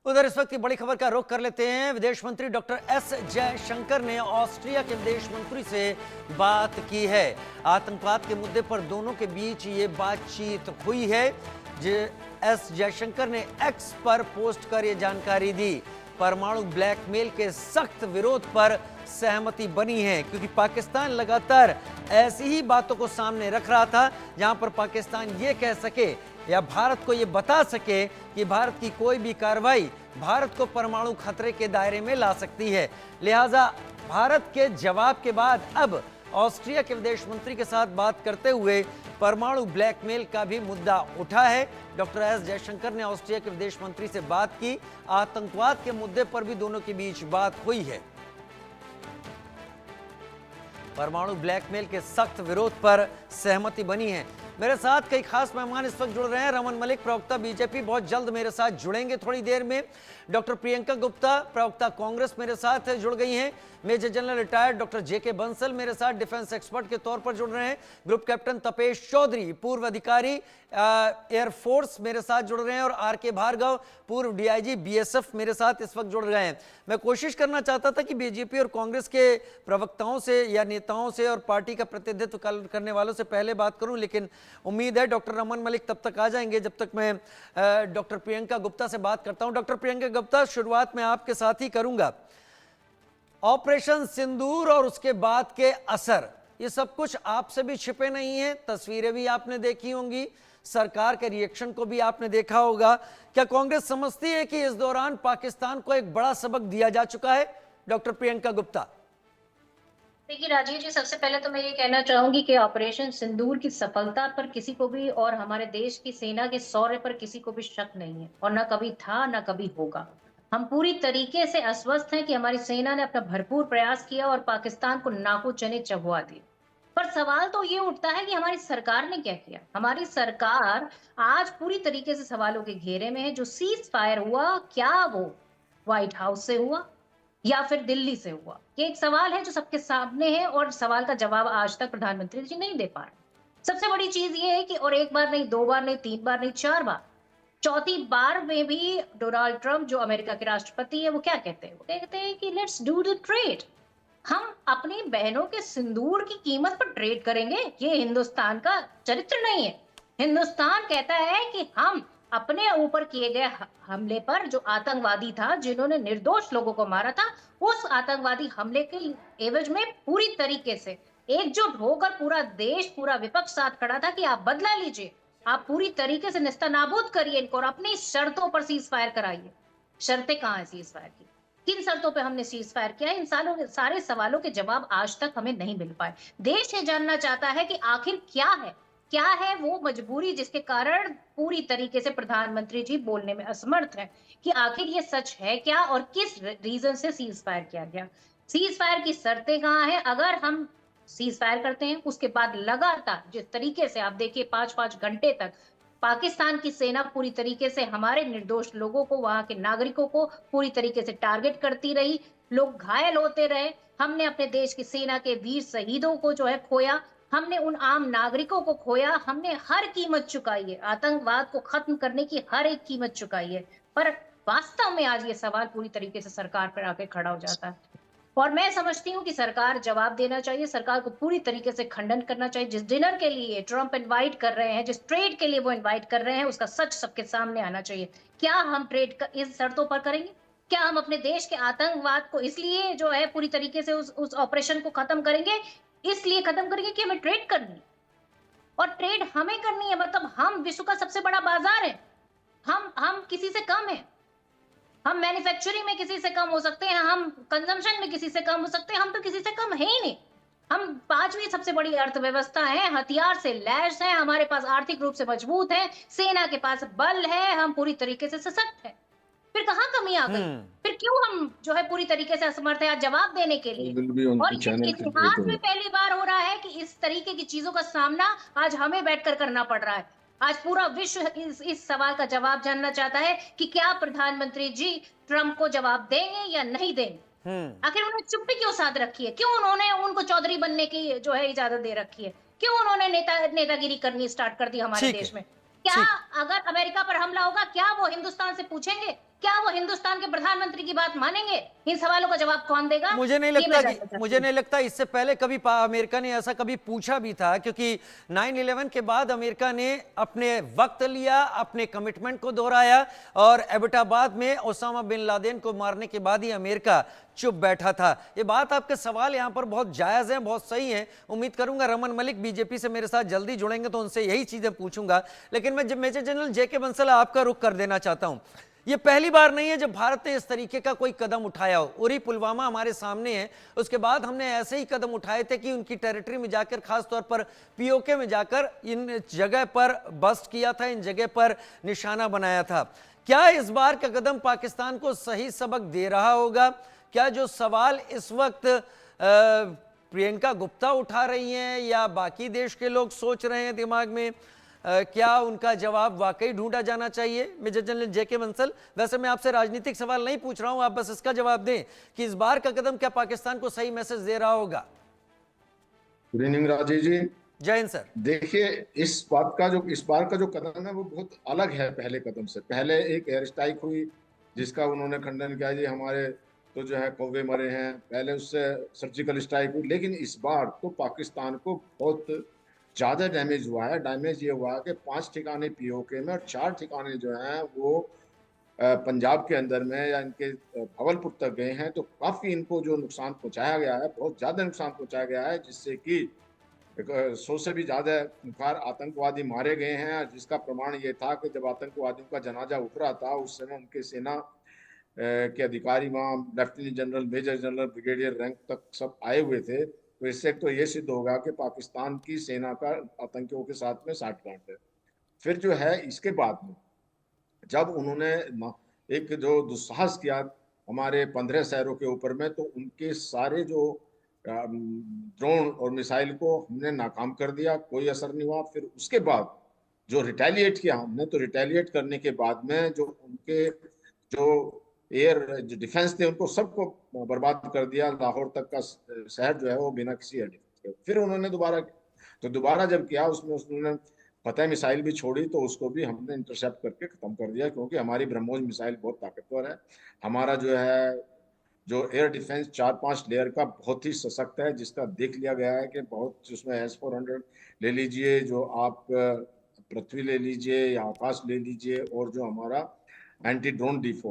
उधर इस वक्त की बड़ी खबर का रुख कर लेते हैं। विदेश मंत्री डॉक्टर एस जयशंकर ने ऑस्ट्रिया के विदेश मंत्री से बात की है। आतंकवाद के मुद्दे पर दोनों के बीच ये बातचीत हुई है। एस जयशंकर ने एक्स पर पोस्ट कर ये जानकारी दी। परमाणु ब्लैकमेल के सख्त विरोध पर सहमति बनी है, क्योंकि पाकिस्तान लगातार ऐसी ही बातों को सामने रख रहा था जहां पर पाकिस्तान ये कह सके या भारत को ये बता सके कि भारत की कोई भी कार्रवाई भारत को परमाणु खतरे के दायरे में ला सकती है। लिहाजा भारत के जवाब के बाद अब ऑस्ट्रिया के विदेश मंत्री के साथ बात करते हुए परमाणु ब्लैकमेल का भी मुद्दा उठा है। डॉक्टर एस जयशंकर ने ऑस्ट्रिया के विदेश मंत्री से बात की। आतंकवाद के मुद्दे पर भी दोनों के बीच बात हुई है। परमाणु ब्लैकमेल के सख्त विरोध पर सहमति बनी है। मेरे साथ कई खास मेहमान इस वक्त जुड़ रहे हैं। रमन मलिक, प्रवक्ता बीजेपी, बहुत जल्द मेरे साथ जुड़ेंगे थोड़ी देर में। डॉक्टर प्रियंका गुप्ता, प्रवक्ता कांग्रेस, मेरे साथ जुड़ गई हैं। मेजर जनरल रिटायर्ड डॉक्टर जेके बंसल मेरे साथ डिफेंस एक्सपर्ट के तौर पर जुड़ रहे हैं। ग्रुप कैप्टन तपेश चौधरी, पूर्व अधिकारी एयरफोर्स, मेरे साथ जुड़ रहे हैं। और आर के भार्गव, पूर्व डीआईजी बीएसएफ, मेरे साथ इस वक्त जुड़ रहे हैं। मैं कोशिश करना चाहता था कि बीजेपी और कांग्रेस के प्रवक्ताओं से या नेताओं से और पार्टी का प्रतिनिधित्व करने वालों से पहले बात करूं, लेकिन उम्मीद है डॉक्टर रमन मलिक तब तक आ जाएंगे जब तक मैं डॉक्टर प्रियंका गुप्ता से बात करता हूं। डॉक्टर प्रियंका गुप्ता, शुरुआत में आपके साथ ही करूंगा। ऑपरेशन सिंदूर और उसके बाद के असर, ये सब कुछ आपसे भी छिपे नहीं है। तस्वीरें भी आपने देखी होंगी, सरकार के रिएक्शन को भी आपने देखा होगा। क्या कांग्रेस समझती है कि इस दौरान पाकिस्तान को एक बड़ा सबक दिया जा चुका है? डॉक्टर प्रियंका गुप्ता। देखिए राजीव जी, सबसे पहले तो मैं ये कहना चाहूंगी कि ऑपरेशन सिंदूर की सफलता पर किसी को भी और हमारे देश की सेना के शौर्य पर किसी को भी शक नहीं है, और ना कभी था ना कभी होगा। हम पूरी तरीके से आश्वस्त हैं कि हमारी सेना ने अपना भरपूर प्रयास किया और पाकिस्तान को नाको चने चबवा दिए। पर सवाल तो ये उठता है कि हमारी सरकार ने क्या किया। हमारी सरकार आज पूरी तरीके से सवालों के घेरे में है। जो सीज फायर हुआ, क्या वो व्हाइट हाउस से हुआ या फिर दिल्ली से हुआ? ये एक सवाल है जो सबके सामने है, और सवाल का जवाब आज तक प्रधानमंत्री जी नहीं दे पा रहे। सबसे बड़ी चीज ये है कि और एक बार नहीं, दो बार नहीं, तीन बार नहीं, चार बार, चौथी बार में भी डोनाल्ड ट्रंप जो अमेरिका के राष्ट्रपति है वो क्या कहते हैं? वो कहते हैं कि लेट्स डू द ट्रेड। हम अपनी बहनों के सिंदूर की कीमत पर ट्रेड करेंगे? ये हिंदुस्तान का चरित्र नहीं है। हिंदुस्तान कहता है कि हम अपने ऊपर किए गए हमले पर, जो आतंकवादी था जिन्होंने निर्दोष लोगों को मारा था, उस आतंकवादी हमले के एवज में पूरी तरीके से एकजुट होकर पूरा देश, पूरा विपक्ष साथ खड़ा था कि आप बदला लीजिए, आप पूरी तरीके से निस्तानाबूद करिए इनको और अपनी शर्तों पर सीज फायर कराइए। शर्तें कहाँ है सीज फायर की? किन शर्तों पे हमने सीज फायर किया? इन सारे सवालों के जवाब आज तक हमें नहीं मिल पाए। देश ये जानना चाहता है कि आखिर क्या है वो मजबूरी जिसके कारण पूरी तरीके से प्रधानमंत्री जी बोलने में असमर्थ है कि आखिर ये सच है क्या और किस रीजन से सीज फायर किया गया। सीज फायर की शर्तें कहाँ है? अगर हम सीज फायर करते हैं, उसके बाद लगातार जिस तरीके से आप देखिए 5-5 घंटे तक पाकिस्तान की सेना पूरी तरीके से हमारे निर्दोष लोगों को, वहां के नागरिकों को पूरी तरीके से टारगेट करती रही, लोग घायल होते रहे, हमने अपने देश की सेना के वीर शहीदों को जो है खोया, हमने उन आम नागरिकों को खोया, हमने हर कीमत चुकाई है, आतंकवाद को खत्म करने की हर एक कीमत चुकाई है। पर वास्तव में आज ये सवाल पूरी तरीके से सरकार पर आके खड़ा हो जाता है, और मैं समझती हूँ कि सरकार जवाब देना चाहिए। सरकार को पूरी तरीके से खंडन करना चाहिए। जिस डिनर के लिए ट्रंप इनवाइट कर रहे हैं, जिस ट्रेड के लिए वो इनवाइट कर रहे हैं, उसका सच सबके सामने आना चाहिए। क्या हम ट्रेड इस शर्तों पर करेंगे? क्या हम अपने देश के आतंकवाद को इसलिए जो है पूरी तरीके से उस ऑपरेशन को खत्म करेंगे, इसलिए खत्म करेंगे कि हमें ट्रेड करनी है? और ट्रेड हमें करनी है, मतलब हम विश्व का सबसे बड़ा बाजार है। हम किसी से कम है? हम मैन्युफैक्चरिंग में किसी से कम हो सकते हैं, हम कंजम्पशन में किसी से कम हो सकते हैं, हम तो किसी से कम है ही नहीं। हम पांचवी सबसे बड़ी अर्थव्यवस्था है, हथियार से लैस है, हमारे पास आर्थिक रूप से मजबूत है, सेना के पास बल है, हम पूरी तरीके से सशक्त है। फिर कहाँ कमी आ गई? फिर क्यों हम जो है पूरी तरीके से असमर्थ है आज जवाब देने के लिए? बिल भी और उनकी ये चैनल के थ्रू इतिहास तो में पहली बार हो रहा है कि इस तरीके की चीजों का सामना आज हमें बैठकर करना पड़ रहा है। आज पूरा विश्व इस सवाल का जवाब जानना चाहता है कि क्या प्रधानमंत्री जी ट्रंप को जवाब देंगे या नहीं देंगे। आखिर उन्होंने चुप्पी क्यों साध रखी है? क्यों उन्होंने उनको चौधरी बनने की जो है इजाजत दे रखी है? क्यों उन्होंने नेतागिरी करनी स्टार्ट कर दी हमारे ठीक है, देश में? क्या ठीक। अगर अमेरिका पर हमला होगा, क्या वो हिंदुस्तान से पूछेंगे क्या वो हिंदुस्तान के प्रधानमंत्री की बात मानेंगे? इन सवालों का जवाब कौन देगा? मुझे नहीं ये लगता मैं कि जानना चाहती मुझे हूँ। नहीं लगता इससे पहले कभी अमेरिका ने ऐसा कभी पूछा भी था, क्योंकि 9/11 के बाद अमेरिका ने अपने वक्त लिया, अपने कमिटमेंट को दोहराया, और एबटाबाद में ओसामा बिन लादेन को मारने के बाद ही अमेरिका चुप बैठा था। ये बात, आपके सवाल यहाँ पर बहुत जायज़ हैं, बहुत सही हैं। उम्मीद करूंगा रमन मलिक बीजेपी से मेरे साथ जल्दी जुड़ेंगे तो उनसे यही चीज़ें पूछूंगा। लेकिन मैं जब मेजर जनरल जेके बंसल आपका रुख कर देना चाहता हूं। ये पहली बार नहीं है जब भारत ने इस तरीके का कोई कदम उठाया हो। उरी पुलवामा हमारे सामने है, उसके बाद हमने ऐसे ही कदम उठाए थे कि उनकी टेरिटरी में जाकर, खासतौर पर पीओके में जाकर इन जगह पर बस्ट किया था, इन जगह पर निशाना बनाया था। क्या इस बार का कदम पाकिस्तान को सही सबक दे रहा होगा? क्या जो सवाल इस वक्त प्रियंका गुप्ता उठा रही हैं या बाकी देश के लोग सोच रहे हैं दिमाग में, क्या उनका जवाब वाकई ढूंढा जाना चाहिए? मेजर जनरल जेके बंसल, वैसे मैं आपसे राजनीतिक सवाल नहीं पूछ रहा हूं, आप बस इसका जवाब दें कि इस बार का कदम क्या पाकिस्तान को सही मैसेज दे रहा होगा? गुड इवनिंग राजीव जी। जय हिंद सर। देखिए, इस बार का जो कदम है वो बहुत अलग है पहले कदम से। पहले एक एयर स्ट्राइक हुई जिसका उन्होंने खंडन किया, जी हमारे तो जो है कौवे मरे हैं। पहले उससे सर्जिकल स्ट्राइक हुई, लेकिन इस बार तो पाकिस्तान को बहुत ज्यादा डैमेज हुआ है। डैमेज ये हुआ है कि 5 ठिकाने पीओके में और 4 ठिकाने जो हैं वो पंजाब के अंदर में या इनके भावलपुर तक गए हैं। तो काफी इनको जो नुकसान पहुंचाया गया है, बहुत ज्यादा नुकसान पहुंचाया गया है, जिससे कि 100 से भी ज्यादा खुंखार आतंकवादी मारे गए हैं। जिसका प्रमाण ये था कि जब आतंकवादियों का जनाजा उठ रहा था, उस समय उनके सेना के अधिकारी वहाँ lieutenant general, major general, brigadier rank तक सब आए हुए थे। तो इससे तो ये सिद्ध होगा कि पाकिस्तान की सेना का आतंकियों के साथ में साठगांठ है। फिर जो है इसके बाद में जब उन्होंने एक जो दुस्साहस किया हमारे 15 शहरों के ऊपर में, तो उनके सारे जो ड्रोन और मिसाइल को हमने नाकाम कर दिया, कोई असर नहीं हुआ। फिर उसके बाद जो रिटेलिएट किया हमने, तो रिटेलिएट करने के बाद में जो उनके जो एयर जो डिफेंस थे उनको सबको बर्बाद कर दिया। लाहौर तक का शहर जो है वो बिना किसी एयर डिफेंस के। फिर उन्होंने दोबारा जब किया, उसमें उन्होंने फतेह मिसाइल भी छोड़ी, तो उसको भी हमने इंटरसेप्ट करके खत्म कर दिया, क्योंकि हमारी ब्रह्मोस मिसाइल बहुत ताकतवर है। हमारा जो है जो एयर डिफेंस 4-5 लेयर का बहुत ही सशक्त है, जिसका देख लिया गया है कि बहुत, उसमें S-400 ले लीजिए, जो आप पृथ्वी ले लीजिए या आकाश ले लीजिए, और जो हमारा एंटी ड्रोन D4,